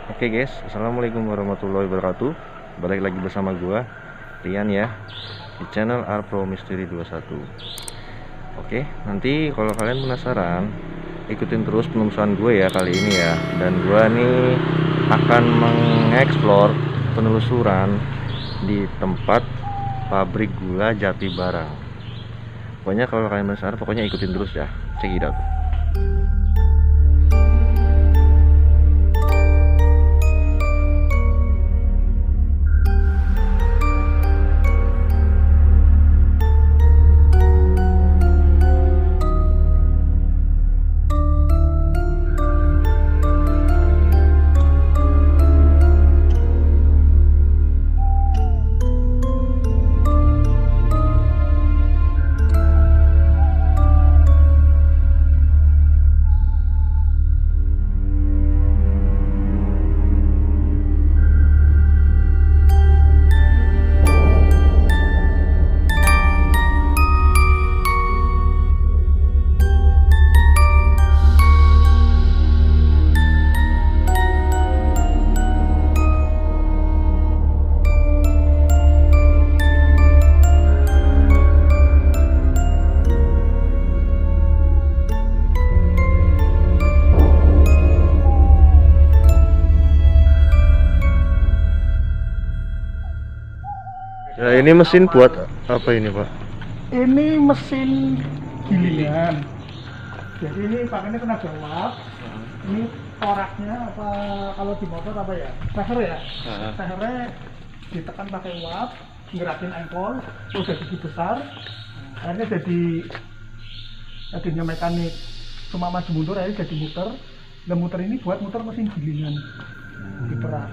Oke guys, assalamualaikum warahmatullahi wabarakatuh. Balik lagi bersama gua Rian ya, di channel Arpro Misteri 21. Oke, nanti kalau kalian penasaran, ikutin terus penelusuran gue ya kali ini ya. Dan gua nih akan mengeksplor penelusuran di tempat pabrik gula Jati Barang. Pokoknya kalau kalian penasaran, pokoknya ikutin terus ya. Check it out. Ya, ini mesin buat apa ini, Pak? Ini mesin gilingan. Jadi ini pakainya tenaga uap. Ini toraknya apa kalau di motor apa ya? Seher ya. Sehernya ditekan pakai uap, ngerakin engkol, terus jadi besar. Akhirnya jadinya mekanik. Cuma maju mundur akhirnya jadi muter. Dan muter ini buat muter mesin gilingan diperak.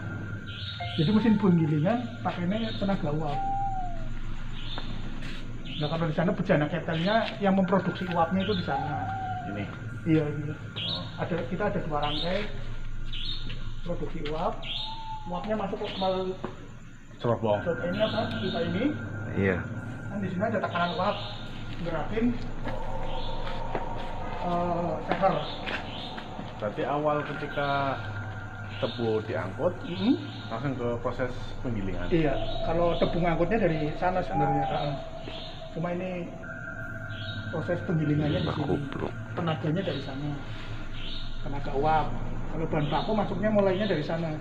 Jadi mesin bun gilingan pakainya tenaga uap. Nah kalau di sana bejana ketelnya yang memproduksi uapnya itu di sana. Ini. Iya ini. Kita ada 2 rangkai produksi uap. Uapnya masuk ke melalui Cerobong. ini apa? Pipa ini. Iya. Dan di sini ada tekanan uap gerakin seher. Berarti awal ketika tebu diangkut langsung ke proses penggilingan. Iya. Kalau tebu ngangkutnya dari sana sebenarnya. Cuma ini proses penggilingannya di sini. Tenaganya dari sana. Tenaga uap. Kalau bahan baku masuknya mulainya dari sana.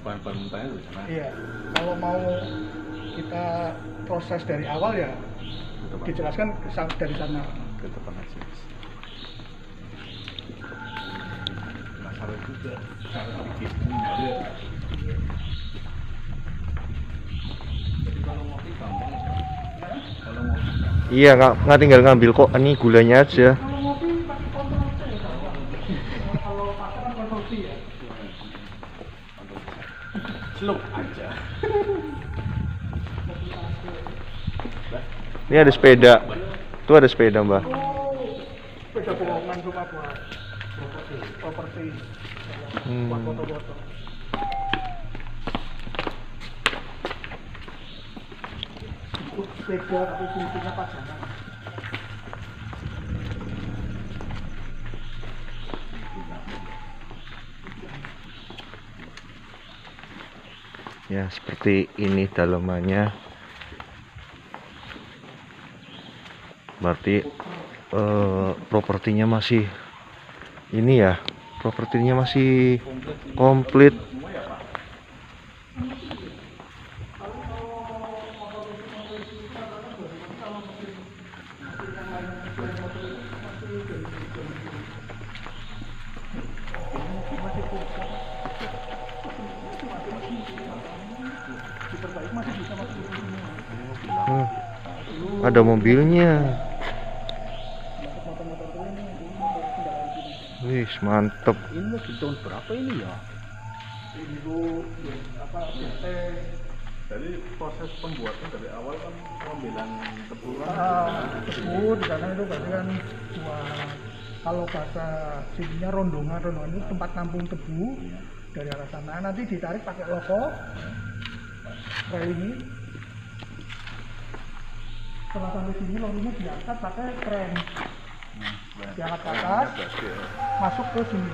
Bahan-bahan mentahnya dari sana. Iya. Kalau mau kita proses dari awal ya dijelaskan dari sana. Ke depan aja. Penasaran juga. Cara bikin ada. Jadi kalau ngopi gampang. Kalau ngopi gampang. Iya, nggak tinggal ngambil kok, ini gulanya aja. Kalau ngopi pakai kontrol C ya gampang. Kalau pakai kan kontrol C ya. Celup aja. Ini ada sepeda. Tuh ada sepeda, Mbak. Sepeda bohongan cuma buat properti. Buat foto-foto. Itu sepeda tapi fungsinya pajangan. Ya, seperti ini dalamannya. Berarti propertinya masih ini ya. Propertinya masih komplit. Ada mobilnya. Wih, mantep. Ini lagi tahun berapa ini ya? Ibu apa PT. Jadi proses pembuatan dari awal kan pengambilan tebu Tebu di sana itu berarti kan buat kalau bahasa sininya rondongan itu tempat nampung tebu dari arah sana. Nanti ditarik pakai loko rel ini. Setelah sampai sini lorinya diangkat pakai kren. Diangkat ke atas, masuk ke sini.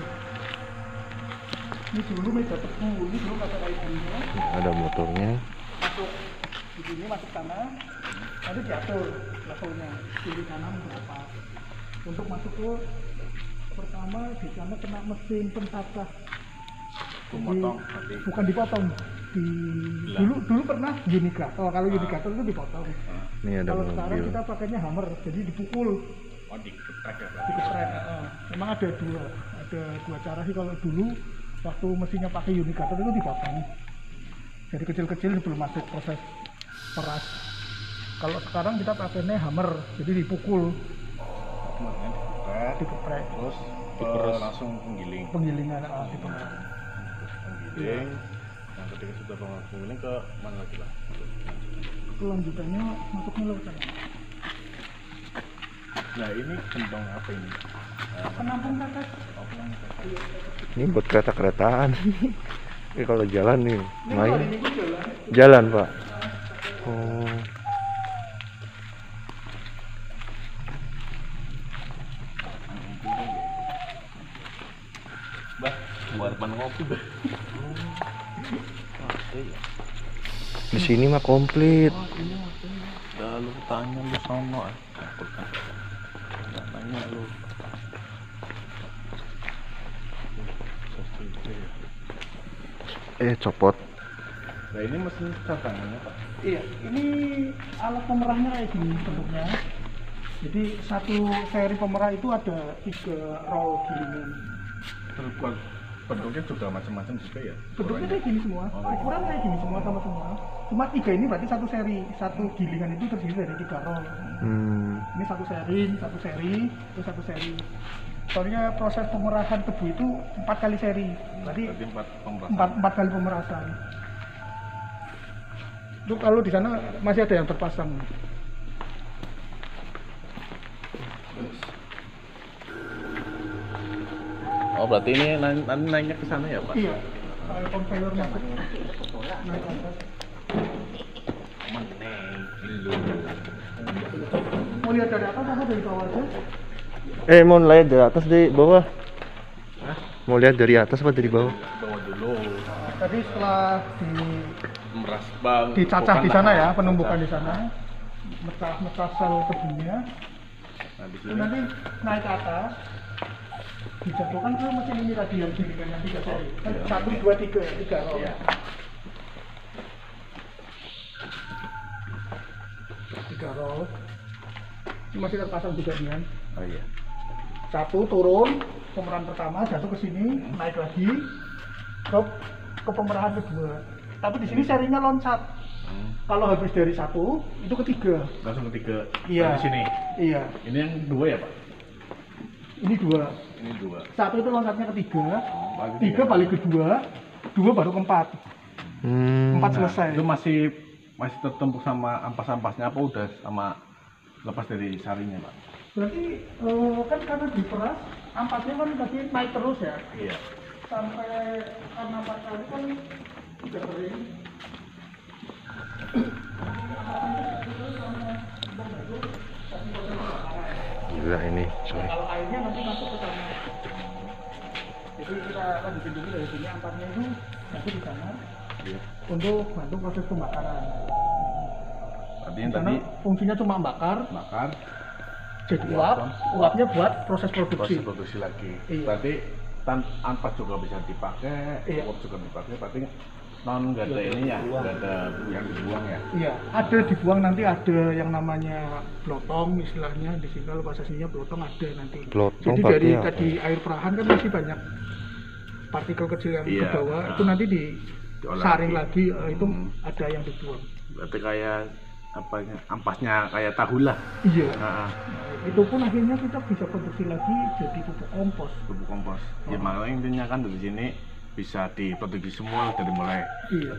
Ini dulu meja tebu, ini belum ada kayak gini. Ada motornya. Masuk di sini, masuk sana. Nanti diatur levelnya, kiri kanan ke depan. Untuk masuk ke pertama di sana kena mesin pencacah. Memotong nanti. Bukan dipotong. Dulu pernah unigator. Kalau unigator itu dipotong. Ini ada Kalau sekarang mobil. kita pakainya hammer, jadi dipukul. Oh, dikeprek ya, Pak? Dikeprek. Memang ada dua cara sih. Kalau dulu waktu mesinnya pakai unigator itu dipotong. Jadi kecil-kecil sebelum masuk proses peras. Kalau sekarang kita pakainya hammer, jadi dipukul, Kemudian dikeprek, dikeprek. terus langsung penggiling. Penggilingan dikeprek. Penggiling. Nah, ketika sudah penggiling ke mana lagi, Pak? Kelanjutannya masuknya lewat sana. Nah, ini gentong apa ini? Penampung tetes. Oh, penampung tetes. Ini buat kereta-keretaan. Ini kalau jalan nih, Ini main kalau ini jalan. jalan Pak. Oh, Bah, buat depan ngopi, Bah. di sini mah komplit. Udah lu tanya lu sono. Tanya lu. Copot. Nah, ini mesin cadangannya, Pak. Iya, ini alat pemerahnya kayak gini bentuknya. Jadi satu seri pemerah itu ada 3 roll gilingan. Terus bentuknya juga macam-macam juga ya? Bentuknya kayak gini semua, ukuran kayak gini semua sama semua. Cuma 3 ini berarti satu seri, satu gilingan itu terdiri dari 3 roll. Ini satu seri, itu satu seri. Soalnya proses pemerasan tebu itu 4 kali seri, berarti 4 kali pemerasan. Itu kalau di sana masih ada yang terpasang. Oh, berarti ini nanti naiknya ke sana ya, Pak? Iya, conveyor masuk naik ke atas. Mau lihat dari atas apa dari bawah aja? Mau lihat dari atas dari bawah? Hah? Mau lihat dari atas apa dari bawah? Bawa dulu. Tadi setelah Meras bang. dicacah di sana ya, penumbukan di sana, mecah sel tebunya. Nah, di Itu sini. nanti naik ke atas, dijatuhkan ke mesin ini tadi yang gilingan yang 3 seri. Kan 1, 2, 3 ya, 3 roll. Iya. 3 roll. Ini masih terpasang juga nih kan. Oh iya. 1 turun, pemerahan pertama jatuh ke sini, naik lagi ke pemerahan kedua. Tapi di sini serinya loncat. Kalau habis dari 1, itu ketiga. Langsung ketiga. Iya. Di sini. Iya. Ini yang 2 ya, Pak? Ini 2. Ini 2. 1 itu loncatnya ketiga, Bagi 3 balik ke 2, 2 baru ke 4. 4 selesai. Itu masih tertumpuk sama ampas-ampasnya apa udah sama lepas dari sarinya, Pak? Berarti kan karena diperas, ampasnya kan tadi naik terus ya. Iya. Sampai karena 4 kali kan udah kering. Gila ini, sorry. Kalau airnya nanti masuk ke sana. Jadi kita lanjutin dulu dari sini, ampasnya itu nanti di sana Iya. untuk bantu proses pembakaran. Artinya Di sana tadi fungsinya cuma bakar, bakar, jadi uap, uapnya buat proses produksi. proses produksi lagi. Iya. Berarti ampas juga bisa dipakai, Iya. uap juga dipakai. Berarti nggak ada ini ya, nggak ada yang dibuang ya. Iya, ada dibuang nanti, ada yang namanya blotong istilahnya di sini. Kalau bahasa sininya blotong ada nanti. Blotong Jadi berarti dari apa? tadi air perahan kan masih banyak partikel kecil yang Iya. ke bawah, itu nanti Diolah disaring lagi. lagi, itu ada yang dibuang. Berarti kayak ampasnya kayak tahu lah. Iya. Nah, Itu pun akhirnya kita bisa produksi lagi jadi pupuk kompos. pupuk kompos. Ya makanya intinya kan dari sini bisa diproduksi semua dari mulai Iya.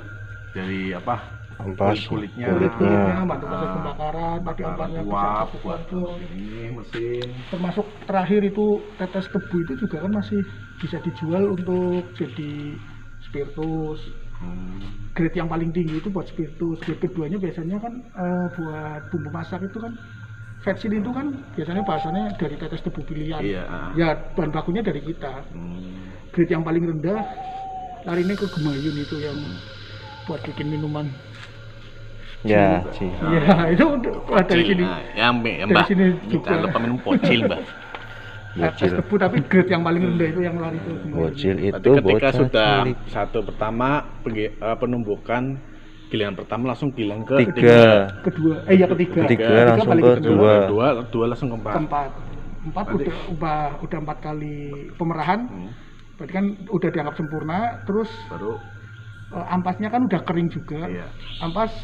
dari apa Ampas, kulitnya, Kulitnya, bantu proses pembakaran, tadi ampasnya bisa uap pupuk buat kompos. ini mesin. Termasuk terakhir itu tetes tebu itu juga kan masih bisa dijual untuk jadi spiritus. Grade yang paling tinggi itu buat spiritus. Grade keduanya biasanya kan buat bumbu masak itu kan vetsin itu kan biasanya bahasannya dari tetes tebu pilihan. Iya. Ya bahan bakunya dari kita. Grade yang paling rendah larinya ke Gemayun itu yang buat bikin minuman. Ya, sih. Iya, itu dari sini. Yang Dari Mbak, sini kita juga. lupa minum pocil, Mbak. Atas tebu tapi grade yang paling rendah itu yang lari itu Gemayun. Bocil Berarti itu ketika bocah sudah cilik. satu pertama penumbukan giliran pertama langsung giliran ke Tiga. Kedua, ya ketiga. Ketiga langsung balik ke kedua. dua. dua langsung ke empat. Keempat. Empat Berarti- udah 4 kali pemerahan. Berarti kan udah dianggap sempurna. Terus Baru ampasnya kan udah kering juga. iya. Ampas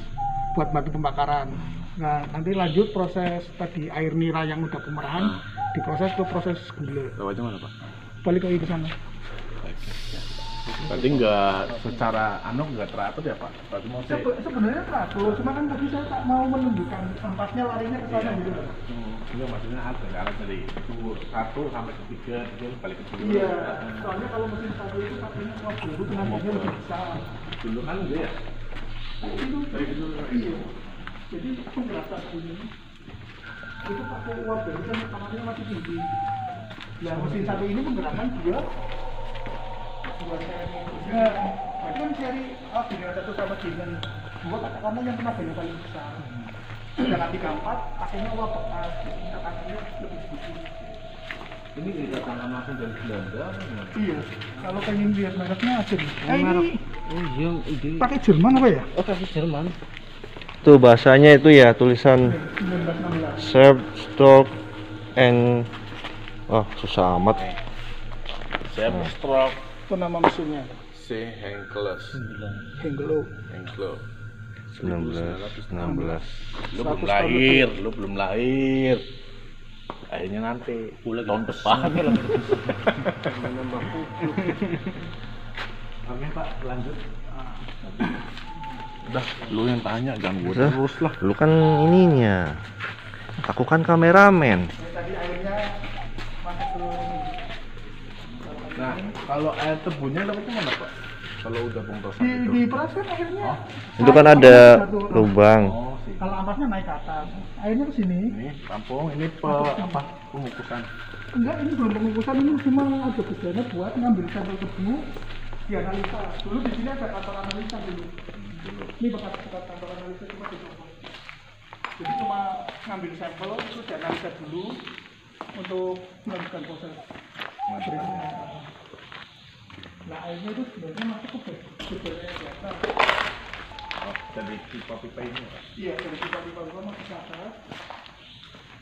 buat batu pembakaran. Nah, nanti lanjut proses tadi air nira yang udah pemerahan diproses ke proses gula. Lewatnya mana, Pak? Balik lagi ke sana. Berarti secara nggak teratur ya, Pak? Berarti mau Sebenarnya teratur, cuma kan tadi saya tak mau menunjukkan ampasnya larinya ke sana gitu. Enggak, maksudnya ada alat dari satu sampai ke tiga balik ke dua. Iya, soalnya kalau mesin satu itu pakainya uap baru tenaganya lebih besar. Dulu kan enggak ya? Itu iya. Jadi penggerak ini itu pakai uap baru kan tekanannya masih tinggi. Nah, mesin satu ini menggerakkan dua seri. Nah, kan seri giliran satu sama giliran dua katakanlah yang tenaganya paling besar. Jangan 34 pakainya uap bekas, tekanannya lebih sedikit. Ini didatangkan langsung dari Belanda atau gimana? Iya, kalau pengen lihat mereknya aja nih. Iya, ide. Pakai Jerman apa ya? Oh, kaki Jerman. Tuh bahasanya itu ya tulisan 1916. serve, stock, and susah amat. Saya stroke Itu nama mesinnya. C. Henkles. Hengelo. 1916. Lu 100 belum lahir, lu belum lahir. Akhirnya nanti tahun depan. Oke, Pak, lanjut. Udah, lu yang tanya, jangan gue Udah. terus lah. Lu kan ininya. Aku kan kameramen. Tadi airnya masuk ke Nah, kalau air tebunya dapetnya mana, Pak? Kalau udah pemrosesan itu. di peras kan akhirnya. Itu kan ada lubang. Oh, sih. Kalau ampasnya naik ke atas, airnya ke sini. Ini tampung, ini pengukusan. Enggak, ini belum pengukusan, ini cuma ada tujuannya buat ngambil sampel tebu dianalisa. Dulu di sini ada kantor analisa dulu. Ini bekas kantor analisa cuma di bawah. Jadi cuma ngambil sampel itu dianalisa dulu untuk melanjutkan proses. Berikutnya. Nah, airnya itu sebenarnya masuk ke bedanya biasa. Oh, dari pipa-pipa ini, Pak. Iya, dari pipa-pipa masuk ke atas.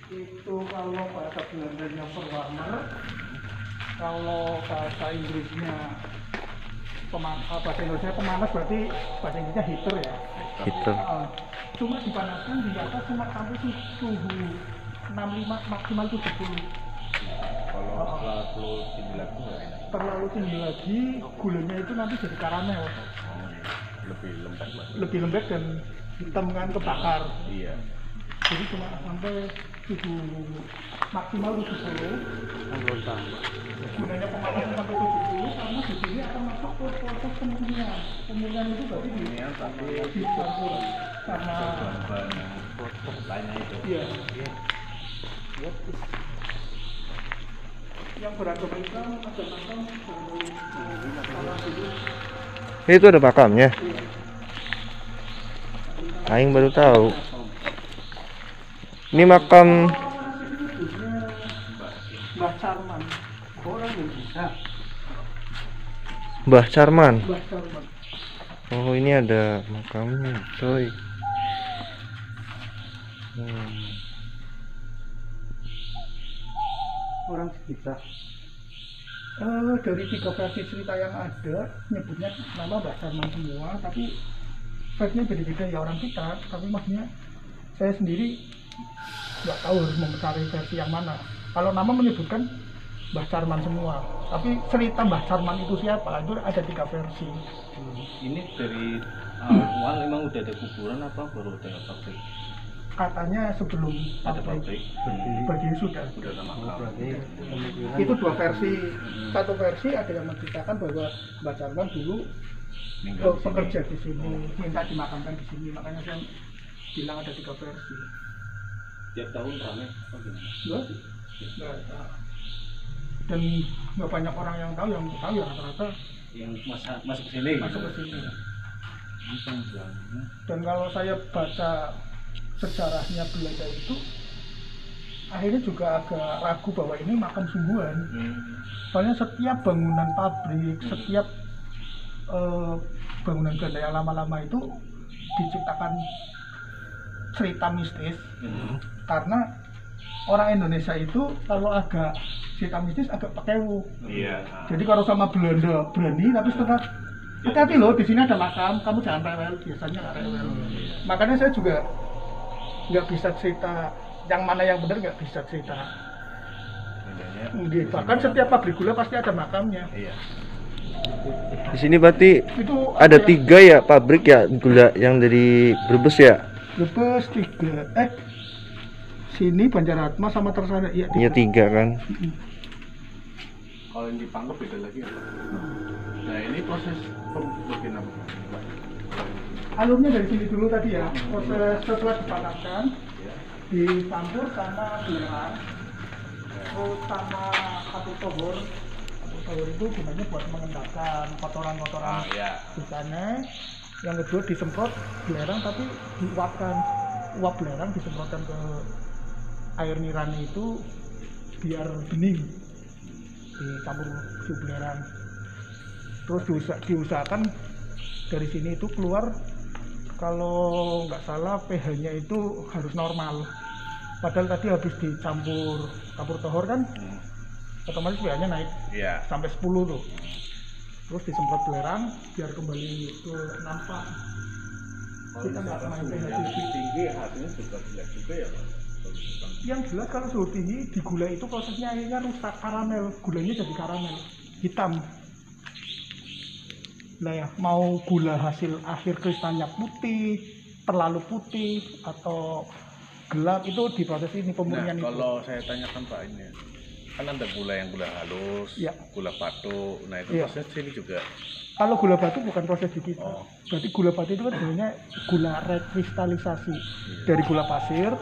Itu kalau bahasa Belandanya perwarmer, kalau bahasa Inggrisnya bahasa Indonesia pemanas, berarti bahasa Inggrisnya heater ya. Gitu. Cuma dipanaskan di atas cuma sampai suhu 65 maksimal 70. Kalau terlalu tinggi lagi nggak enak. Terlalu tinggi lagi gulanya itu nanti jadi karamel, Lebih lembek, Pak. lebih lembek dan hitam kan kebakar. Iya. Jadi cuma sampai suhu maksimal 70. Gunanya pemanasan sampai 70 karena di sini akan masuk ke proses pemurnian. Pemurnian itu berarti Ini tapi dicampur sama lainnya itu. iya. Yang beragam hitam ada makam Itu ada makamnya. Aing baru tahu. Ini makam Mbah Carman. Orang Indonesia. Mbah Carman. Mbah Carman. Oh, ini ada makamnya, coy. Orang sekitar. Dari 3 versi cerita yang ada nyebutnya nama Mbah Carman semua, tapi versinya beda-beda ya orang kita. Tapi maksudnya saya sendiri nggak tahu harus mencari versi yang mana. Kalau nama menyebutkan Mbah Carman semua, tapi cerita Mbah Carman itu siapa itu ada 3 versi. Ini dari awal memang udah ada kuburan apa baru ada pabrik? Katanya sebelum Ada pabrik. berdiri sudah. Udah sama makam. Itu 2 versi. Satu versi ada yang menceritakan bahwa Mbah Carman dulu bekerja di sini, minta dimakamkan di sini. Makanya saya bilang ada 3 versi. Tiap tahun ramai. Oh, gimana? Nggak tahu. Dan nggak banyak orang yang tahu ya rata-rata yang masuk ke sini masuk ke sini. Ini penjualnya. Dan kalau saya baca sejarahnya Belanda itu, akhirnya juga agak ragu bahwa ini makam sungguhan. Soalnya setiap bangunan pabrik, setiap bangunan Belanda yang lama-lama itu diciptakan cerita mistis. Karena orang Indonesia itu kalau agak cerita mistis agak pakewu. Iya. Jadi kalau sama Belanda berani, tapi setelah hati-hati loh, di sini ada makam, kamu jangan rewel. Biasanya nggak rewel. Makanya saya juga nggak bisa cerita yang mana yang benar, nggak bisa cerita. Bahkan setiap pabrik gula pasti ada makamnya. Iya. Di sini berarti Itu ada 3 ya pabrik ya gula yang dari Brebes ya? Brebes 3. Sini Banjaratma sama Tersana. Iya, Iya 3 kan. Kalau yang dipangkep beda lagi apa? Nah ini proses pembuatan apa? Alurnya dari sini dulu tadi ya. Proses setelah dipanaskan, dicampur sama belerang, terus sama kapur tohor. Kapur tohor itu gunanya buat mengendapkan kotoran-kotoran sisanya. Yang kedua disemprot belerang tapi diuapkan. Uap belerang disemprotkan ke air nirani itu biar bening. Dicampur susu belerang. Terus diusahakan dari sini itu keluar, kalau nggak salah pH-nya itu harus normal. Padahal tadi habis dicampur kapur tohor kan, otomatis pH-nya naik sampai 10 tuh. Terus disemprot belerang biar kembali ke nampak. Kita nggak main pH tinggi, hasilnya juga jelek juga ya Pak? Yang jelas kalau suhu tinggi di gula itu prosesnya akhirnya rusak, karamel, gulanya jadi karamel hitam. Nah ya, mau gula hasil akhir kristalnya putih, terlalu putih atau gelap itu di proses ini pemurnian itu. Kalau saya tanyakan Pak ini, kan ada gula yang gula halus, gula batu. Nah itu proses sini juga. Kalau gula batu bukan proses di kita. Berarti gula batu itu kan sebenarnya gula rekristalisasi dari gula pasir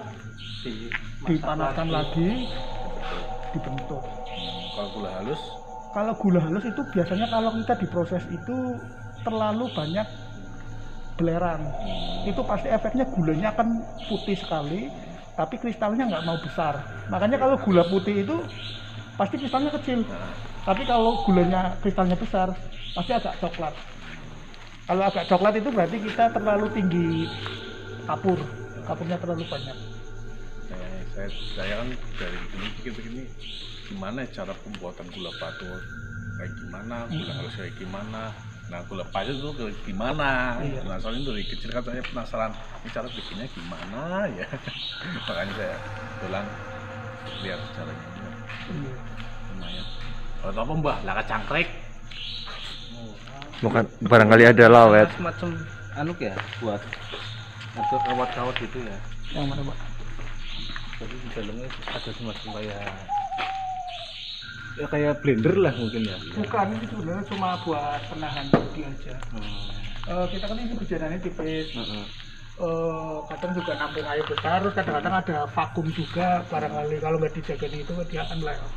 dipanaskan lagi dibentuk. Kalau gula halus? Kalau gula halus itu biasanya kalau kita diproses itu terlalu banyak belerang, itu pasti efeknya gulanya akan putih sekali, tapi kristalnya nggak mau besar. Makanya kalau gula putih itu pasti kristalnya kecil, tapi kalau gulanya kristalnya besar pasti agak coklat. Kalau agak coklat itu berarti kita terlalu tinggi kapurnya terlalu banyak. Saya kan dari dulu pikir-pikir ini gimana cara pembuatan gula batu kayak gimana, gula halus kayak gimana, nah gula pasir itu kayak gimana. Nah soalnya dari kecil kan saya penasaran ini cara bikinnya gimana ya. Makanya saya pulang lihat caranya. Lumayan. Kalau apa Mbah, laka cangkrek. Bukan barangkali ada lawet. Semacam ya buat untuk kawat-kawat gitu ya. Yang mana Pak? Jadi di dalamnya ada semacam kayak blender lah mungkin ya. Bukan, itu sebenarnya cuma buat penahan bodi aja. Kita kan ini perjalanannya tipis. Kadang juga nampung air besar, terus kadang-kadang ada vakum juga. Barangkali kalau nggak dijaga itu dia akan lewat.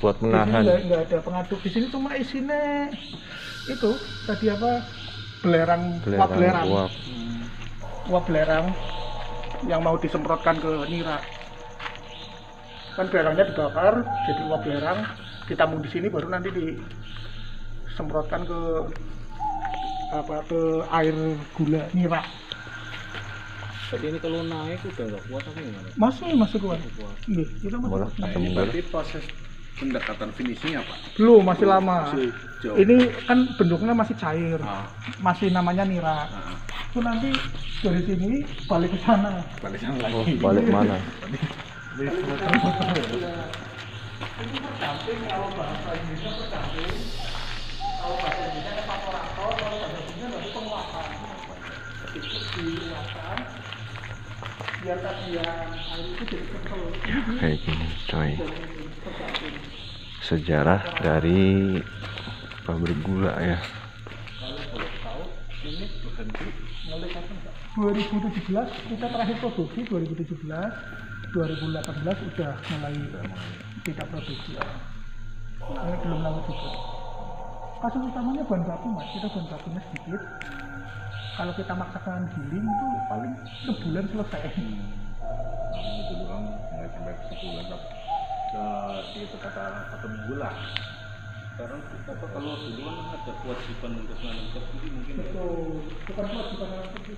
Buat menahan. Di sini nggak ada pengaduk. Di sini cuma isinya itu tadi apa? Uap belerang yang mau disemprotkan ke nira. Kan belerangnya dibakar jadi uap belerang, ditampung di sini baru nanti disemprotkan ke air gula nira. Jadi ini kalau naik udah nggak kuat apa gimana? Masih kuat. Nggih, kita masih kuat. Nah ini berarti proses pendekatan finishingnya Pak? Belum, masih lama. Masih jauh. Ini kan bentuknya masih cair, masih namanya nira. Itu nanti dari sini balik ke sana. Balik sana lagi. Oh, balik mana? Ini berdamping, kalau bahasa Indonesia berdamping, kalau bahasa Indonesia evaporator, kalau bahasa Indonesia berarti penguapan. Itu diuapkan biar tagihan air itu jadi kental. Kayak gini coy, sejarah dari pabrik gula ya. Kalau boleh tahu ini berhenti mulai kapan Pak? 2017 kita terakhir produksi, 2017 2018 udah mulai tidak produksi. Ini belum lama juga. kasus utamanya bahan baku mas, kita bahan bakunya sedikit. Kalau kita maksakan giling itu paling sebulan selesai. Dulu kan nggak sampai sebulan, itu kata 1 minggu lah. Sekarang apa kalau dulu kan ada kewajiban untuk nanam kopi mungkin ya. Betul, bukan kewajiban dalam itu.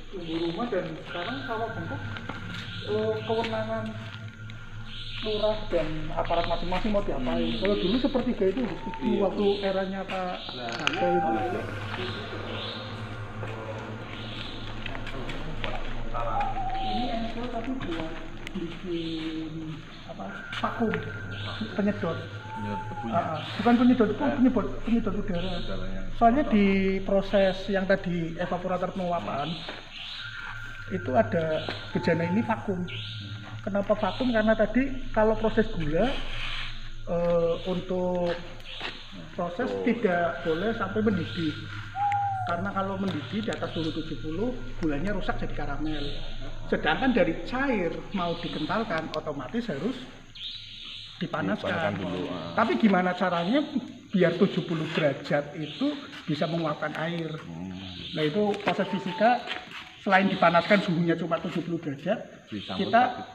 Tumbuh rumah dan sekarang sawah bengkok kewenangan lurah dan aparat masing-masing mau diapain. Kalau dulu sepertiga itu waktu eranya Pak Harto itu. Ini engkel tapi buat bikin apa vakum penyedot. Bukan penyedot, itu penyedot udara. Soalnya di proses yang tadi evaporator penguapan itu ada bejana ini vakum. Kenapa vakum? Karena tadi kalau proses gula untuk proses tidak boleh sampai mendidih. Karena kalau mendidih di atas suhu 70, gulanya rusak jadi karamel. Sedangkan dari cair mau dikentalkan otomatis harus dipanaskan dulu. Tapi gimana caranya biar 70 derajat itu bisa menguapkan air. Nah itu proses fisika. Selain dipanaskan suhunya cuma 70 derajat, kita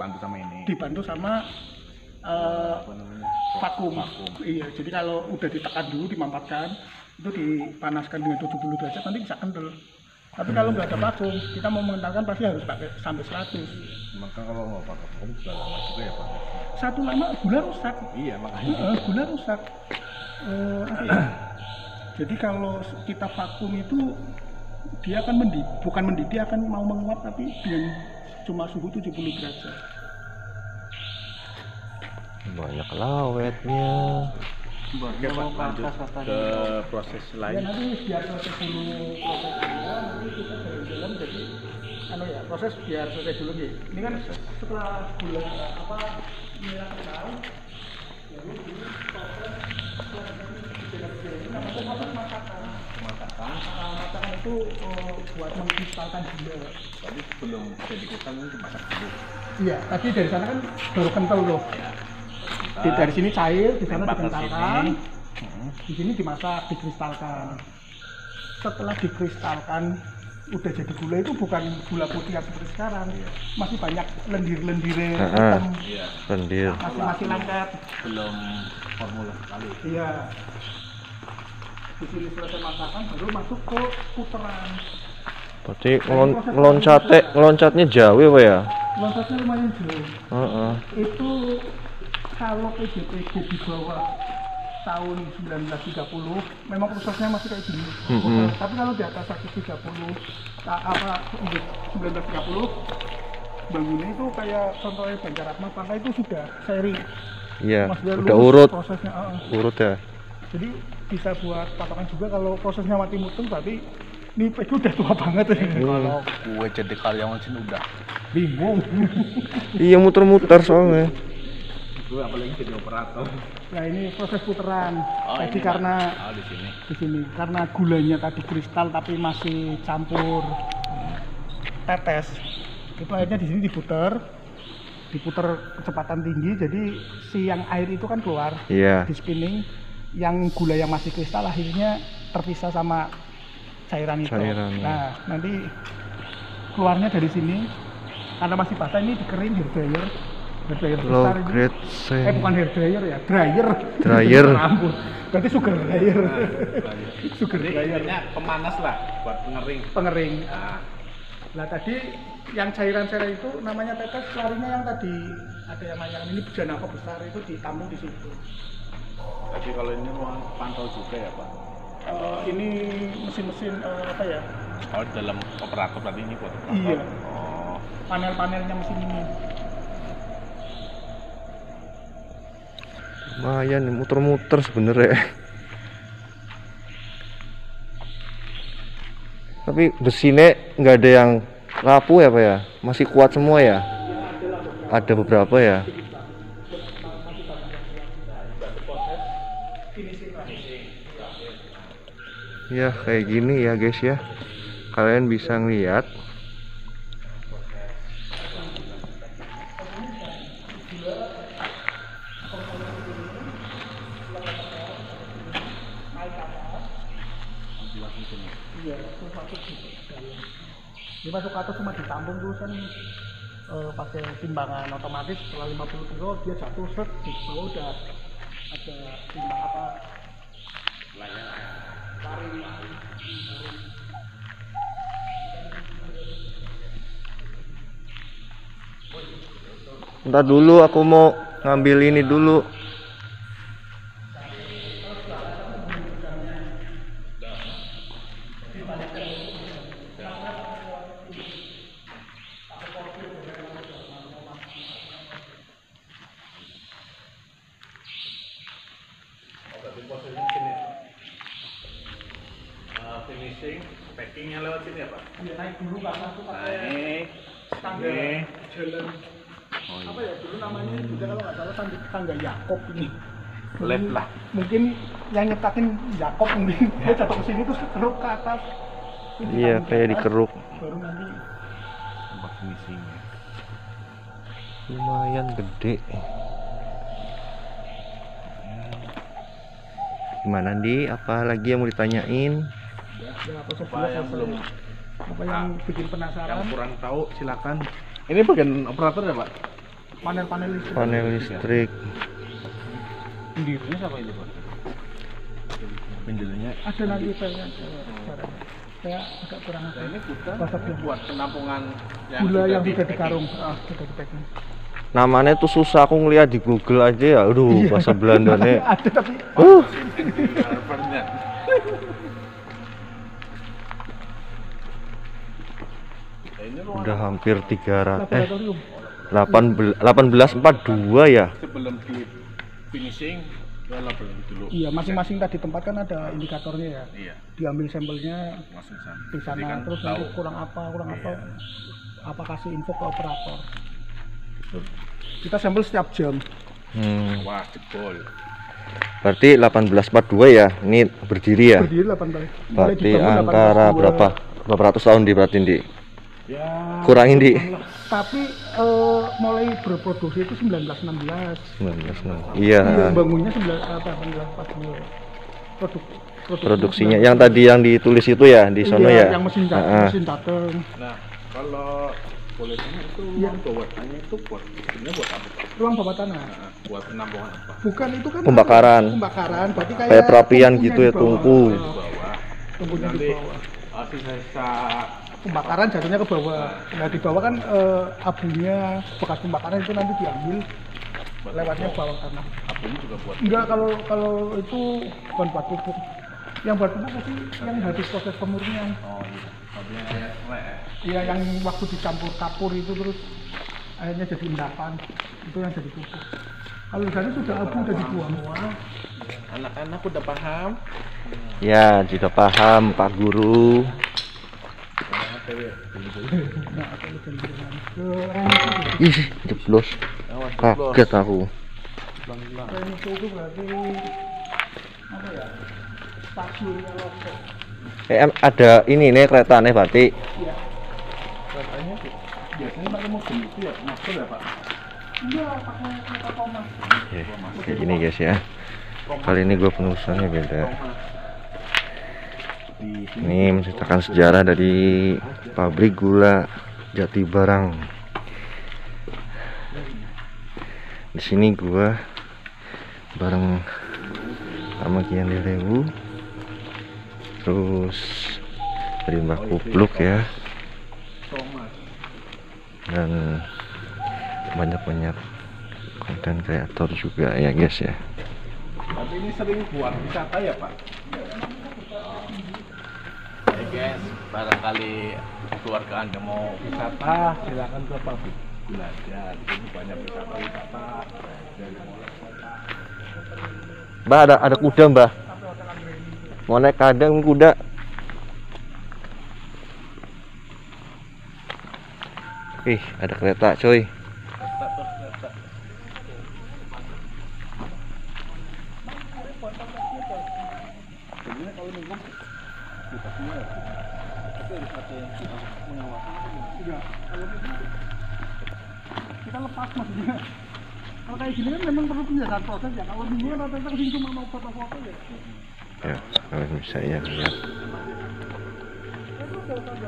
dibantu sama vakum. Iya, jadi kalau udah ditekan dulu, dimampatkan, itu dipanaskan dengan 70 derajat, nanti bisa kental. Tapi kalau nggak ada vakum, kita mau mengentalkan pasti harus pakai sampai 100. Maka kalau nggak pakai vakum sudah lama juga ya Pak? Satu lama gula rusak. Iya makanya. Gula rusak. Jadi kalau kita vakum itu dia akan bukan mendidih, akan mau menguap tapi dengan cuma suhu 70 derajat. Banyak lawetnya. Oke Pak, lanjut ke proses Ya lain. nanti biar selesai dulu proses gula, nanti kita jalan jadi proses biar selesai dulu nih. Ini kan setelah gula merah kental, jadi ini proses namanya proses masakan. Masakan itu buat mengkristalkan gula. Tadi sebelum jadi kristal itu dimasak dulu. Iya, tadi dari sana kan baru kental loh. Dari sini cair, di sana dikentalkan. Di sini dimasak, dikristalkan. Setelah dikristalkan, udah jadi gula itu bukan gula putih yang seperti sekarang. Masih banyak lendir-lendirnya hitam. Lendir. Masih lengket. Belum formula sekali. Iya. Di sini selesai masakan baru masuk ke puteran. Berarti ngeloncatnya jauh Pak ya? Loncatnya lumayan jauh. Itu kalau PJPG di bawah tahun 1930 memang prosesnya masih kayak gini. Tapi kalau di atas 130 1930 bangunnya itu kayak contohnya Banjaratma Pantai itu sudah seri. Iya, Maksudnya udah lurus urut. prosesnya. Urut ya. Jadi bisa buat patokan juga kalau prosesnya mati mutung, berarti ini PG udah tua banget. Kalau gue jadi karyawan sini udah bingung. Iya, muter-muter soalnya. Gue apalagi jadi operator. Nah ini proses puteran. Tadi ini, karena di sini. di sini karena gulanya tadi kristal tapi masih campur tetes. Itu akhirnya di sini diputer kecepatan tinggi. Jadi si yang air itu kan keluar. Iya. Di spinning. Yang gula yang masih kristal akhirnya terpisah sama cairan itu. Nah nanti keluarnya dari sini karena masih basah ini dikerin hair dryer Low besar ini. grade sand. Bukan hair dryer ya, dryer. Rambut. Berarti sugar dryer. Sugar dryer. Intinya pemanas lah buat Pengering. Nah tadi yang cairan-cairan itu namanya tetes, larinya yang tadi ada yang ini bejana besar itu ditampung di situ. Tapi kalau ini ruang pantau juga ya Pak? Ini mesin-mesin apa ya? Oh dalam operator berarti ini buat operator? Iya. Oh. Panel-panelnya mesin ini. Lumayan muter-muter sebenarnya. Tapi besinya nggak ada yang rapuh ya Pak ya? Masih kuat semua ya? Ada beberapa ya? Ya kayak gini ya guys ya. Kalian bisa ngeliat masuk di dalam. Dia masuk ke atas cuma ditampung terus kan pakai timbangan otomatis. Setelah 50 kilo dia jatuh set di bawah udah ada timbang apa taring. Ntar dulu aku mau ngambil ini dulu. Finishing, packingnya lewat sini ya Pak? Iya, naik dulu ke atas tuh pakai Naik, tangga jalan. Apa ya dulu namanya juga kalau nggak salah tangga Yakob ini. Left lah. Mungkin yang nyetakin Yakob mungkin dia jatuh ke sini terus keruk ke atas. Terus Iya, ditanggung ke kayak atas, dikeruk. Baru nanti Tempat finishingnya. Lumayan gede. Gimana Di? Apa lagi yang mau ditanyain? ya apa Apa sebelah yang belum, apa yang bikin yang penasaran kurang tahu silakan. Ini bagian operator ya Pak? panel-panel listrik. Panel listrik. Pendirnya siapa itu Pak? Pendirnya. Ada nanti saya agak kurang Nah, ini kita Bahasa Belanda. buat penampungan gula yang di sudah packing. dikarung, sudah di packing. Namanya tuh susah, aku ngeliat di Google aja ya. Aduh, bahasa Belandanya. Ada tapi Servernya. Nah, ini ruangan Udah hampir 300 laboratorium. 1842 ya. sebelum di finishing ya laboratorium dulu. Iya, masing-masing tadi tempat kan ada indikatornya ya. Iya, Diambil sampelnya langsung sana. di Jadi sana kan terus tahu. nanti kurang apa, apa kasih info ke operator. Kita sampel setiap jam. Wah, jebol. Berarti 1842 ya. Ini berdiri ya. Berdiri 18. Mulai Berarti dibangun antara 1802. berapa ratus tahun di berarti Di? Ya, Kurangin Di. Tapi mulai berproduksi itu 1916. 19. Iya. Bangunnya 1942. Produksinya yang tadi yang ditulis itu ya di sono iya, ya. yang mesin mesin dateng. nah kalau boleh tanya itu Iya. ruang bawah tanah itu buat sebenarnya buat apa Pak? Ruang bawah tanah. Nah, buat penampungan apa? Bukan itu kan Pembakaran. Pembakaran, berarti kayak Kayak perapian tungkunya gitu di ya, bawah. tungku. Di bawah. Tungkunya di Nanti bawah. sisa-sisa Pembakaran jatuhnya ke bawah. Nah di bawah kan abunya bekas pembakaran itu nanti diambil lewatnya bawah tanah. abunya juga buat Enggak, kalau itu bukan buat pupuk. Yang buat pupuk pasti yang habis proses pemurnian. oh iya abunya kayak selek ya. Iya, yang waktu dicampur kapur itu terus akhirnya jadi endapan. Itu yang jadi pupuk. Kalau dari sudah abu udah dibuang. Anak-anak udah paham. Ya, sudah paham Pak Guru. Nah, kalau dari Ih, jeblos. Kaget aku. Remisi itu berarti apa ya? Stasiunnya Loksong. Ada ini nih kereta nih berarti. Iya. Katanya biasanya pakai mobil itu ya, master ya Pak? Enggak, pakai kereta Thomas. Oke, kayak gini guys ya. Kali ini gue penulisannya beda. Ini menceritakan sejarah dari pabrik gula Jati Barang. Di sini gua bareng sama Kian Lewu, terus dari Mbak Kupluk ya, dan banyak konten kreator juga ya guys ya. Tapi ini sering buat wisata ya Pak? Ya guys, barangkali keluarga Anda mau wisata, silakan ke pabrik gula aja. Di sini banyak wisata dari mulai kota. Mbak, ada kuda Mbak, mau naik kadang kuda. Ih, ada kereta coy. Kita lepas maksudnya. Kalau kayak gini kan memang perlu penjelasan proses ya. Kalau minggu kan rata-rata kesini cuma mau foto-foto ya. Ya, kalian bisa ya lihat. Terakhir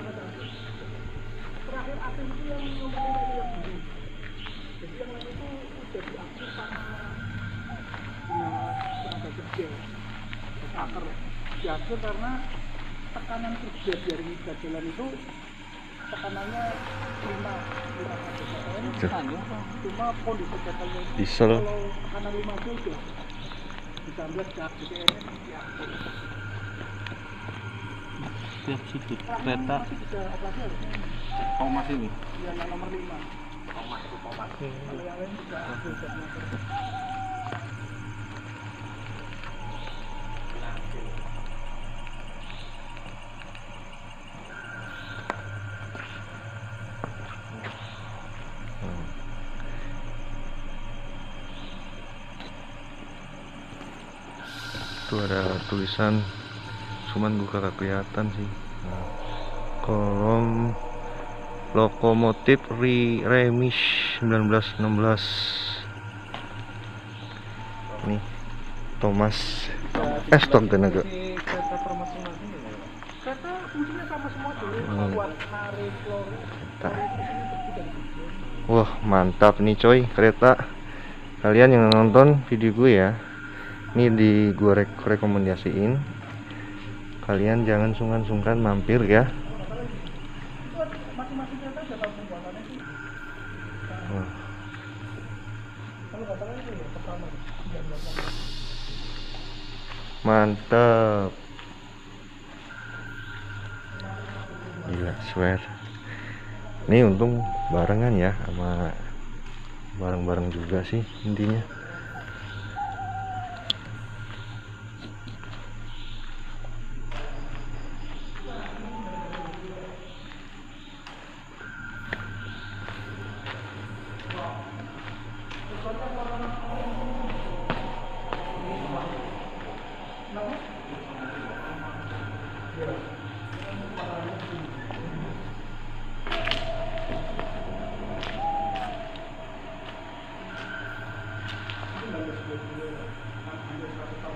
aktif itu yang nomor 5 itu yang biru. Jadi yang lain itu udah diaktif sama tenaga kerja, akar diaktif karena tekanan kerja dari jalan itu tekanannya 5 ppm. Cuma kondisi jalannya diesel. kalau tekanan 5 aja udah ditambah BTN-nya diaktif. Tiap sudut kereta Thomas ini yang nomor 5 Thomas itu Thomas. Kalau yang lain juga Itu ada tulisan, cuman gue kagak kelihatan sih. Kolom lokomotif remis 1916. Nih Thomas Stok tenaga. kereta per masing-masing ya. kereta fungsinya sama semua dulu. Buat narik lori Wah mantap nih coy kereta. Kalian yang nonton video gue ya, ini di gue rekomendasiin. Kalian jangan sungkan-sungkan mampir ya. masing-masing kereta udah tahu pembuatannya sih. Wah, Kalau nggak salah itu ya pertama 19. mantap. Gila swear. Ini untung barengan ya sama bareng-bareng juga sih intinya.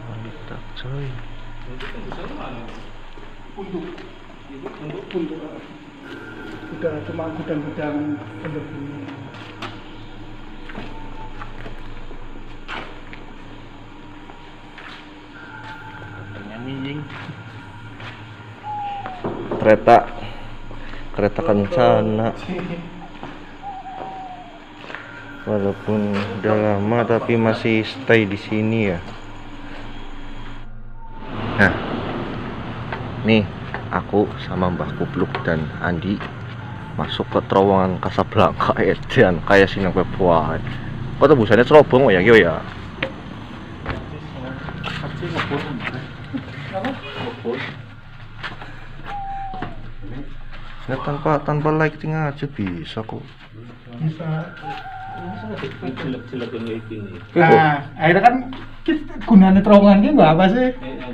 Mantap coy. Untuk udah cuma gudang-gudang pendukung. Kereta kencana. Walaupun udah lama tapi masih stay di sini ya. Nah, nih aku sama Mbah Kubluk dan Andi masuk ke terowongan Casablanca Edan kayak sinang pepuan. Kok tebusannya cerobong ya yo ya. Nah, tanpa lighting aja bisa kok. Bisa. Jelek-jelek ini. Nah, akhirnya kan gunanya terowongan ini nggak apa sih?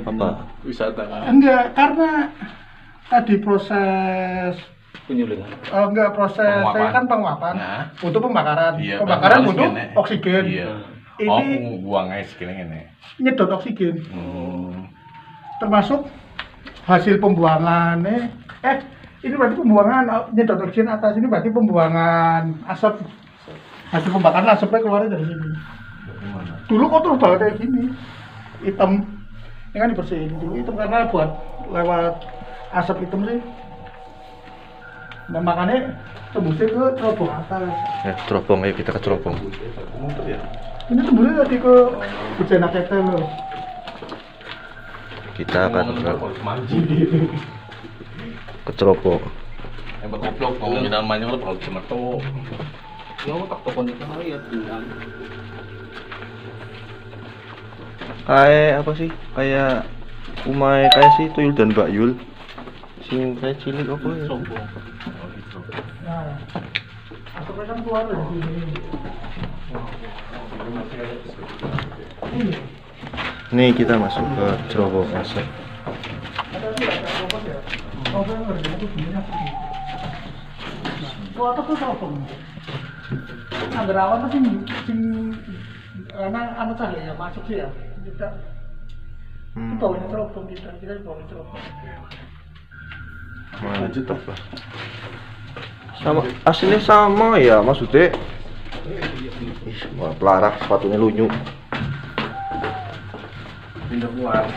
Apa? Wisata. Enggak, karena tadi proses Penyulingan. enggak proses Penguapan. saya kan penguapan Nah. untuk pembakaran. Iya, Pembakaran harus untuk gini. oksigen. Iya. Ini buang aja segini ini. nyedot oksigen. Termasuk hasil pembuangannya. Ini berarti pembuangan nyedot oksigen atas ini berarti pembuangan asap. Hasil pembakaran asapnya keluarnya dari sini. Dulu kotor banget kayak gini, hitam. Ini kan dibersihin dulu hitam karena buat lewat asap hitam sih. Nah makanya tembusnya ke terobong atas. Ya, cerobong ayo kita ke cerobong. Ini tembusnya tadi ke Bujana Ketel loh. Kita akan ke cerobong. Yang berkoplok mau minum namanya kalau kalau cuma tuh. Ya tak tokon itu ya bilang. Kayak apa sih? Kayak umai kayak si Tuyul dan Mbak Yul. Sing kayak cilik apa ya? Sombong. Nah, asapnya kan keluar dari sini. Ini. Nih kita masuk ke cerobong asap. Ada sih ada apa ya? Oh, kan ngerjain itu gini sih. Nah, tuh teropong. Angger awan tuh sing karena anu cahaya ya masuk sih ya. Kita bawahnya teropong kita bawahnya teropong. Mantap lah. Sama aslinya sama ya maksudnya. Ih, malah pelarak sepatunya lunyu. Pindah keluar.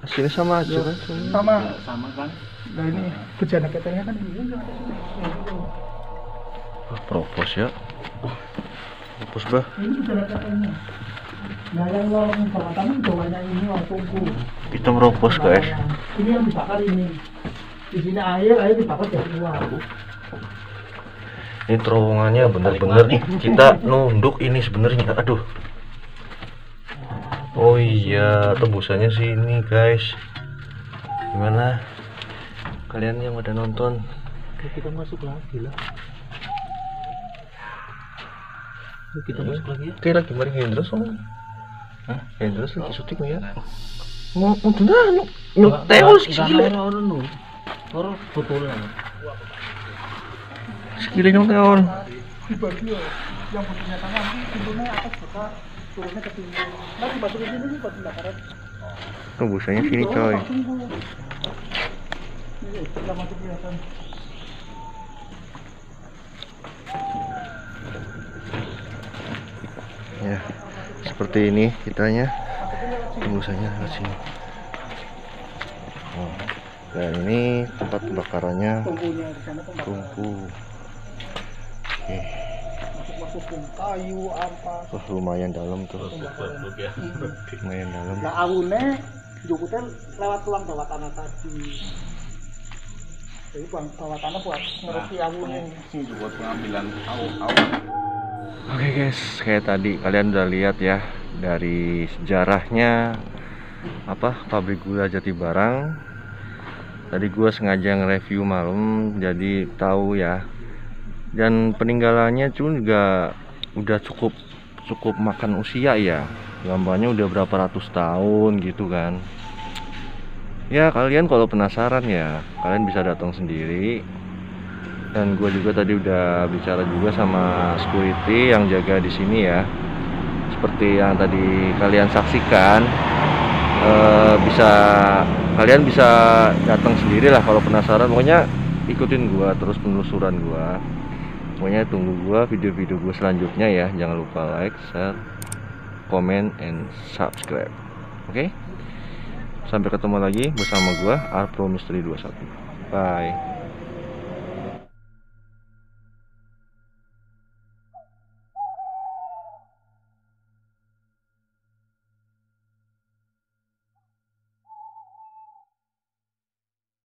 Aslinya sama aja kan? Sama kan. Nah ini bejana ketelnya kan ini. Wah, propos ya. Propos bah. Ini bejana ketelnya. Nah yang lorong bawah tanah bawahnya ini tungku. Kita meropos guys. Ini yang dibakar ini. Di sini air dibakar dari luar. Ini terowongannya bener-bener kita nunduk ini sebenarnya. Aduh. Oh iya, tembusannya sini guys. Gimana? Kalian yang udah nonton? Kita masuk lagi lah. Kita masuk lagi ya. Kayak lagi mari Hendra sama. Hah? Hendra lagi syuting ya? Mau udah tewas gila. Orang betulan. Sekilinya tewan. Dibagi yang punya tangan pintunya atas buka turunnya ke pintu. Nah dimasukin sini buat pembakaran. Tembusannya sini coy. Ini kita masuk kelihatan. Ya, seperti ini kitanya. Tembusannya ke sini. Oh, dan ini tempat pembakarannya Tungkunya di sana pembakaran. tungku. Oke. Masuk kayu apa. Wah, lumayan dalam tuh. Lumayan dalam. Nah awune jukutnya lewat tulang bawah tanah tadi. Jadi bawah tanah buat ngerti awune. Ini buat pengambilan au. Oke guys, kayak tadi kalian udah lihat ya dari sejarahnya pabrik gula Jatibarang. Tadi gue sengaja nge-review malam jadi tahu ya. Dan peninggalannya juga udah cukup makan usia ya. Gambarnya udah berapa ratus tahun gitu kan. Ya kalian kalau penasaran ya kalian bisa datang sendiri. Dan gue juga tadi udah bicara juga sama security yang jaga di sini ya. Seperti yang tadi kalian saksikan, kalian bisa datang sendiri lah kalau penasaran. Pokoknya ikutin gue terus penelusuran gue. Pokoknya tunggu gue video-video gue selanjutnya ya. Jangan lupa like, share, comment, and subscribe. Oke? Sampai ketemu lagi bersama gue Arpro Misteri 21. Bye.